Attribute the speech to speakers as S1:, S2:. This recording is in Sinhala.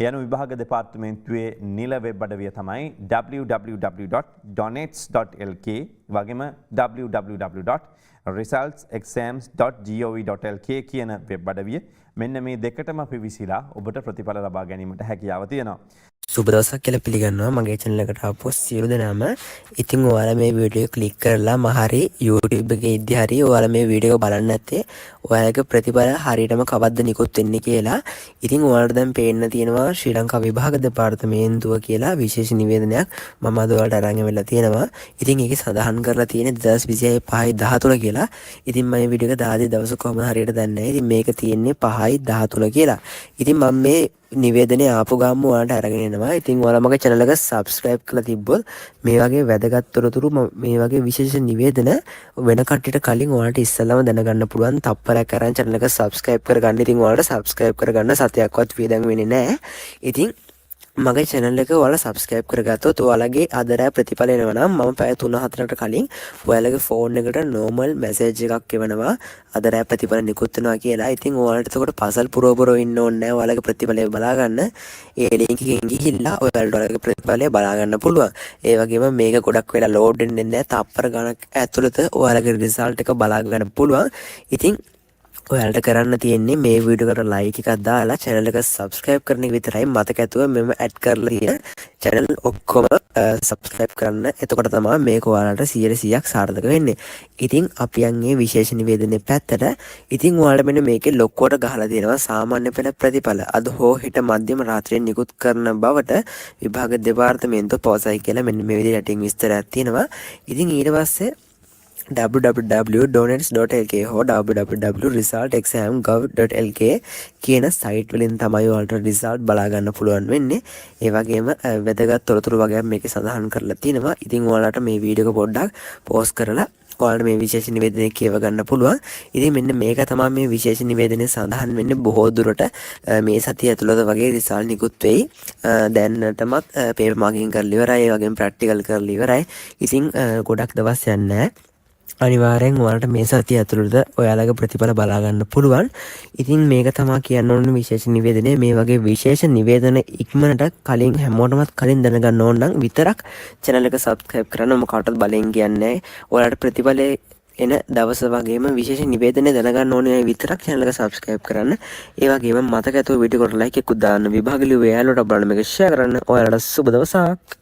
S1: ඒ අනුව විභාග දෙපාර්තමේන්තුවේ නිල වෙබ් අඩවිය තමයි www.donets.lk වගේම www.resultsexams.gov.lk කියන වෙබ් අඩවිය. මෙන්න මේ දෙකටම අපි විසිලා ඔබට ප්‍රතිඵල ලබා ගැනීමට හැකියාව තියෙනවා.
S2: සුබ දවසක් කියලා පිළිගන්නවා මගේ channel එකට ආපු සියලු දෙනාම. ඉතින් ඔයාලා මේ වීඩියෝ ක්ලික් කරලා මහරි YouTube එකේ ඉද්දි හරි ඔයාලා මේ වීඩියෝ එක බලන්න නැත්තේ ඔයාලගේ ප්‍රතිඵල හරියටම කවද්ද නිකුත් වෙන්නේ කියලා. ඉතින් ඔයාලට දැන් පේන්න තියෙනවා ශ්‍රී ලංකා විභාග දෙපාර්තමේන්තුව කියලා විශේෂ නිවේදනයක් මම අද ඔයාලට අරන් වෙලා තියෙනවා. ඉතින් ඒකේ සඳහන් කරලා තියෙන්නේ 2026 5/13 කියලා. ඉතින් මම මේ වීඩියෝ එක දාදී දවස කොහොමද හරියට දන්නේ නැහැ. ඉතින් මේක තියෙන්නේ 5/13 කියලා. ඉතින් මම මේ නිවේදනය ආපු ගාම ඔයාලට අරගෙන එනවා. ඉතින් ඔයාලා මගේ channel එක subscribe කරලා තිබ්බොත් මේ වගේ වැදගත් තොරතුරු මේ වගේ විශේෂ නිවේදන වෙන කට්ටියට කලින් ඔයාලට ඉස්සෙල්ලාම දැනගන්න පුළුවන්. තප්පරයක් අරන් channel එක subscribe කරගන්න. ඉතින් ඔයාලට subscribe කරගන්න සතියක්වත් වේදන් වෙන්නේ නැහැ. ඉතින් මගේ channel එක ඔයාලා subscribe කරගත්තොත් ඔයාලගේ ආදරය ප්‍රතිඵල එනවා නම් මම පැය 3-4කට කලින් ඔයාලගේ phone එකට normal message එකක් එවනවා ආදරය ප්‍රතිඵල නිකුත් වෙනවා කියලා. ඉතින් ඔයාලට එතකොට puzzle පුරවපුරව ඉන්න ඕනේ නැහැ. ඔයාලගේ ප්‍රතිඵලය බලා ගන්න. ඒ link එකෙන් ගිහිල්ලා ඔයාලට ඔයාලගේ ප්‍රතිඵලය බලා ගන්න පුළුවන්. ඒ වගේම මේක ගොඩක් වෙලා load වෙන්නේ නැහැ. තප්පර ගණක් ඇතුළත ඔයාලගේ result එක බලා ගන්න පුළුවන්. ඉතින් ඔයාලට කරන්න තියෙන්නේ මේ වීඩියෝ එකට like එකක් දාලා channel එක subscribe කරන එක විතරයි. මතක ඇතුව මෙම add කරලා තියෙන channel ඔක්කොම subscribe කරන්න. එතකොට තමයි මේක ඔයාලට 100%ක් සාර්ථක වෙන්නේ. ඉතින් අපි යන්නේ විශේෂ නිවේදනයේ පැත්තට. ඉතින් ඔයාලට මෙන්න මේකේ ලොක්කුවට ගහලා තියෙනවා සාමාන්‍ය පෙළ ප්‍රතිඵල අද හෝ හෙට මධ්‍යම රාත්‍රියේ නිකුත් කරන බවට විභාග දෙපාර්තමේන්තුව පවසයි කියලා මෙන්න මේ විදිහට යටින් විස්තරයක් තියෙනවා. ඉතින් ඊට පස්සේ www.donets.lk හෝ www.resultsexam.gov.lk කියන සයිට් වලින් තමයි ඔයාලට රිසල්ට් බලා ගන්න පුළුවන් වෙන්නේ. ඒ වගේම වැදගත් තොරතුරු වගේක් මේකේ සඳහන් කරලා තියෙනවා. ඉතින් ඔයාලට මේ වීඩියෝ එක පොඩ්ඩක් පෝස් කරලා ඔයාලට මේ විශේෂ නිවේදනය කියව ගන්න පුළුවන්. ඉතින් මෙන්න මේක තමයි මේ විශේෂ නිවේදනයේ සඳහන් වෙන්නේ. බොහෝ දුරට මේ සතිය ඇතුළත වගේ රිසල්ට් නිකුත් වෙයි. දැනටමත් පේපර් මාකින් කරලා ඉවරයි. ඒ වගේම ප්‍රැක්ටිකල් කරලා ඉවරයි. ඉතින් ගොඩක් දවස් යන්නේ නැහැ. අනිවාර්යෙන් ඔයාලට මේ සතිය ඇතුළත ඔයාලගේ ප්‍රතිඵල බලා ගන්න පුළුවන්. ඉතින් මේක තමයි කියන්න ඕන විශේෂ නිවේදනය. මේ වගේ විශේෂ නිවේදන ඉක්මනට කලින් හැමෝටමත් කලින් දැනගන්න ඕන නම් විතරක් channel එක subscribe කරන්න. මොකටද බලෙන් කියන්නේ. ඔයාලට ප්‍රතිඵල එන දවස වගේම විශේෂ නිවේදනය දැනගන්න ඕනේ විතරක් channel එක subscribe කරන්න. ඒ වගේම මතක ඇතුව වීඩියෝ එකට like එකක් දාන්න. විභාග ලියුවේ යාළුවට බලන්න මේක share කරන්න. ඔයාලට සුබ දවසක්.